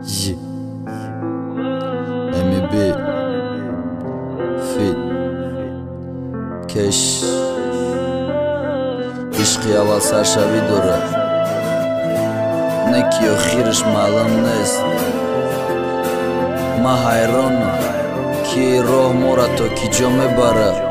Yeah. MEB Fit Kesh Ishqi aval sarshavi dora Neki o khirish malam nes Ma hayron ki roh mora to ki jo mebara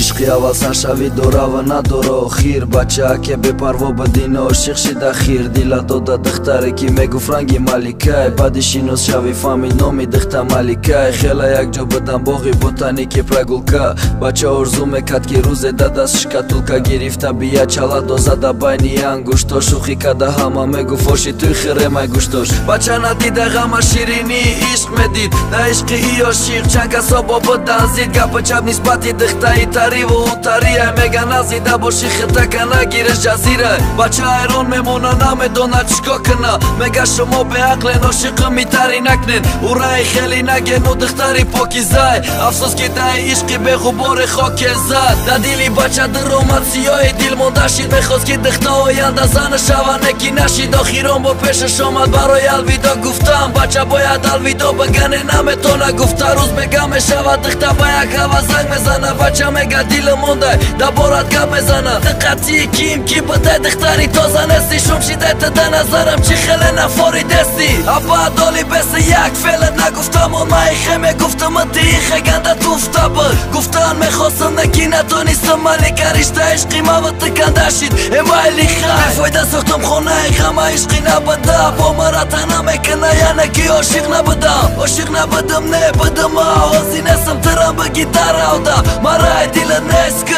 Ishqi aval sarshavi dora va nadoro khir Bacha ke beparvo badino oshiq shida khir Dila doda dikhtare ki meguf rangi malikay Badishinos shavi famil nomi dikhta malikay Khela yak jo badan boghi botani ki pragulka Bacha orzume katki ruze dadas shkatulka Girifta biya chala dozada bayni angushtosh Ukhi kada hama meguf oshi tuy khiremay gushtosh Bacha nadida gama shirini ishq medid Da ishqi iyo shiq chanka sobo badan zid Gapa chab nisbati dikhta itari و اونتاری میگن نزیده باشی خطکه نگیره جزیره بچه ایران میمونه نمیدونه چیکار کنه میگه شما به عقل ناشق میتری نکنین او رای خیلی نگن و دختری پاکیزه افسوس که ده عشقی به غبار خاک زد در دیلی بچه در اومد سیاه دیل مونده شید میخواست که دخته آینده زن شوه نکی نشید آخیران با پیشش آمد برای الویدا گفتم بچه باید الویدا بگنه نمیتونه گفته روز میگه میشوه دخته با یک هوا زنگ میزنه بچه میگه دیل مونده دبارت گم میزنه دقتی کیم کی بده دختری تازه نستی شم شیده ده نظرم چی خیلی نفاری دستی ابا دالی بس یک فعلت نگفتم اون مای خیمه گفتم دیخه گنده توفته بود گفتن میخواستم نکی نتونیستم ملی کریشته عشقی موت کنده شید امایلی خیلی فایده ساختم خونه غم عشقی نبده با مرات نمیکنه یعنی کی عاشق نبودم عاشق نبودم نه بدم آوازی نسم ترم به گیتار آوده مرای دیل نسکه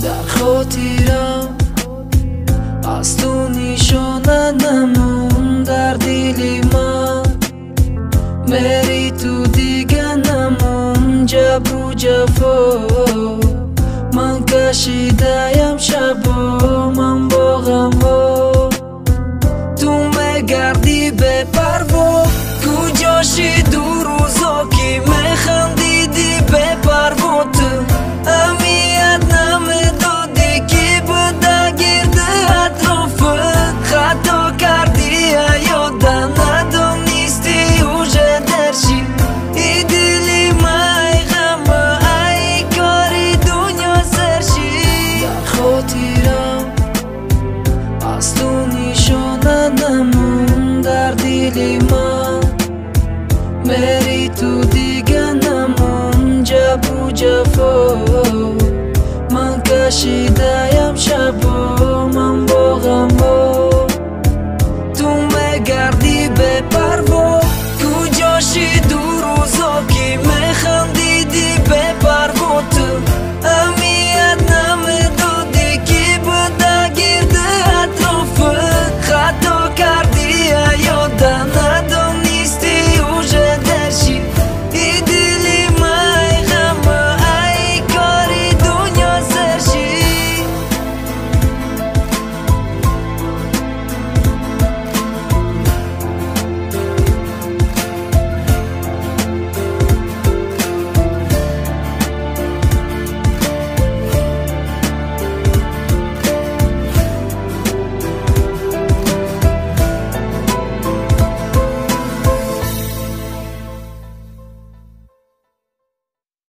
در خاطرم از تو نشانه نمون در دل من میری تو دیگه نمون جبر و جفا من کشیده‌ام شبا من با غم‌ها تو میگردی به پروا کجاشی دو روزا که میخندیدی به پروا تو امیت نمیدادی که بوده گرده اطرافت خطا کردی یاده ندانستی اوجه درشی ای دلی مای غم ای کاری دنیا سرشی در خاطرم از تو نشانه نمون در دل من میری تو دیگه نمون جبر و جفا من کشیده